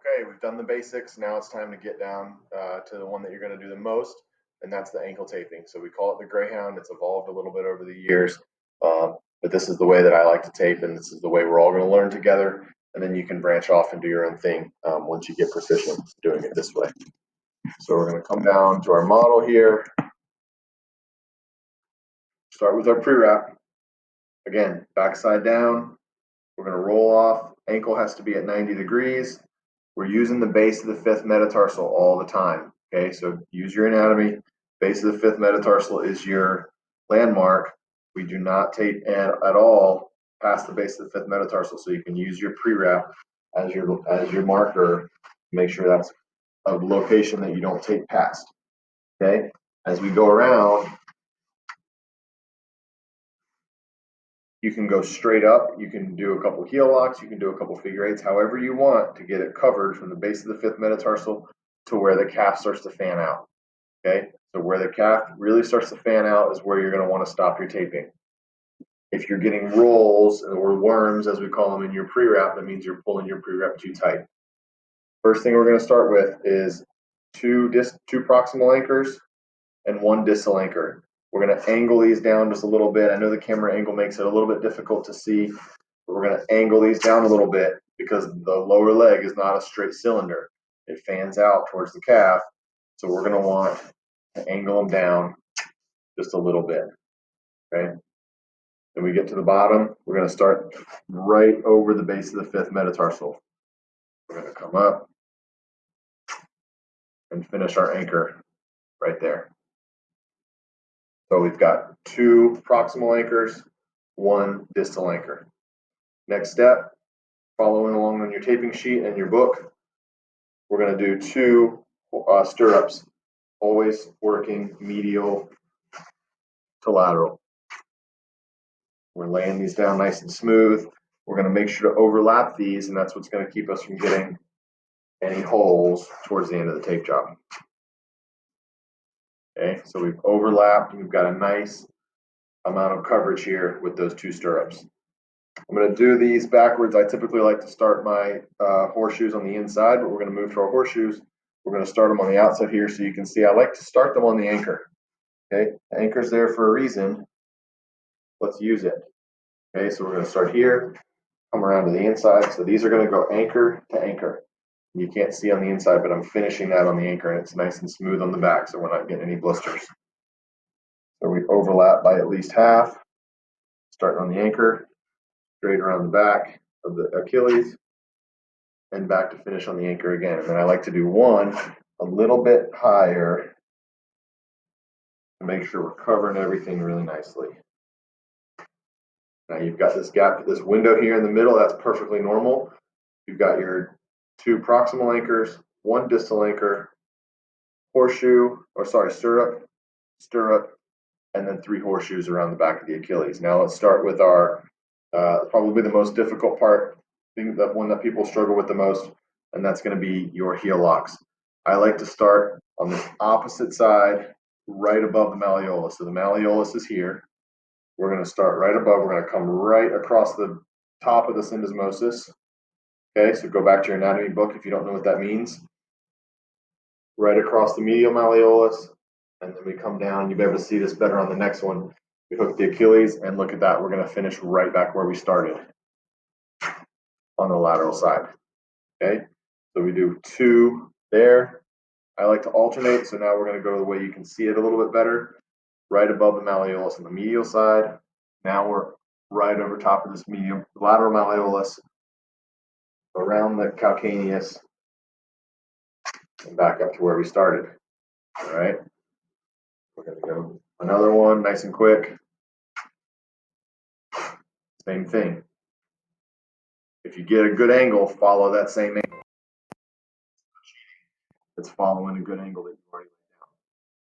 Okay, we've done the basics. Now it's time to get down to the one that you're going to do the most, and that's the ankle taping. So we call it the Greyhound. It's evolved a little bit over the years, but this is the way that I like to tape, and this is the way we're all going to learn together. And then you can branch off and do your own thing once you get proficient doing it this way. So we're going to come down to our model here. Start with our pre-wrap. Again, backside down. We're going to roll off. Ankle has to be at 90 degrees. We're using the base of the fifth metatarsal all the time. Okay, so use your anatomy. Base of the fifth metatarsal is your landmark. We do not tape at all past the base of the fifth metatarsal, so you can use your pre-wrap as your marker. Make sure that's a location that you don't tape past. Okay, as we go around, you can go straight up, you can do a couple heel locks, you can do a couple figure eights, however you want to get it covered from the base of the fifth metatarsal to where the calf starts to fan out. Okay, so where the calf really starts to fan out is where you're going to want to stop your taping. If you're getting rolls or worms, as we call them, in your pre-wrap, that means you're pulling your pre-wrap too tight. First thing we're going to start with is two proximal anchors and one distal anchor. We're going to angle these down just a little bit. I know the camera angle makes it a little bit difficult to see, but we're going to angle these down a little bit because the lower leg is not a straight cylinder. It fans out towards the calf, so we're going to want to angle them down just a little bit. Okay. Then we get to the bottom. We're going to start right over the base of the fifth metatarsal. We're going to come up and finish our anchor right there. So we've got two proximal anchors, one distal anchor. Next step, following along on your taping sheet and your book, we're going to do two stirrups, always working medial to lateral. We're laying these down nice and smooth. We're going to make sure to overlap these, and that's what's going to keep us from getting any holes towards the end of the tape job. Okay, so we've overlapped, and we've got a nice amount of coverage here with those two stirrups. I'm going to do these backwards. I typically like to start my horseshoes on the inside, but we're going to move to our horseshoes. We're going to start them on the outside here so you can see I like to start them on the anchor. Okay, the anchor's there for a reason. Let's use it. Okay, so we're going to start here, come around to the inside. So these are going to go anchor to anchor. You can't see on the inside, but I'm finishing that on the anchor, and it's nice and smooth on the back, so we're not getting any blisters. So we overlap by at least half, starting on the anchor, straight around the back of the Achilles, and back to finish on the anchor again. And then I like to do one a little bit higher to make sure we're covering everything really nicely. Now you've got this gap, this window here in the middle, that's perfectly normal. You've got your two proximal anchors, one distal anchor, stirrup, and then three horseshoes around the back of the Achilles. Now let's start with our probably the most difficult part, the one that people struggle with the most, and that's going to be your heel locks. I like to start on the opposite side, right above the malleolus. So the malleolus is here. We're going to start right above. We're going to come right across the top of the syndesmosis. Okay, so go back to your anatomy book if you don't know what that means. Right across the medial malleolus, and then we come down. You'll be able to see this better on the next one. We hook the Achilles, and look at that. We're going to finish right back where we started on the lateral side. Okay, so we do two there. I like to alternate, so now we're going to go to the way you can see it a little bit better. Right above the malleolus on the medial side. Now we're right over top of this lateral malleolus, around the calcaneus, and back up to where we started. All right, we're going to go another one, nice and quick. Same thing. If you get a good angle, follow that same angle. It's following a good angle that you've already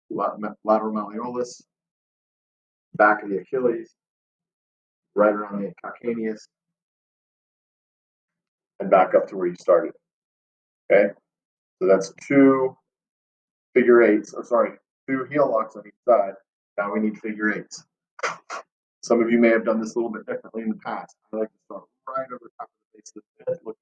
laid down. Lateral malleolus, back of the Achilles, right around the calcaneus, and back up to where you started. Okay, so that's two figure eights, two heel locks on each side. Now we need figure eights. Some of you may have done this a little bit differently in the past. I like to start right over top of the base of the fifth, look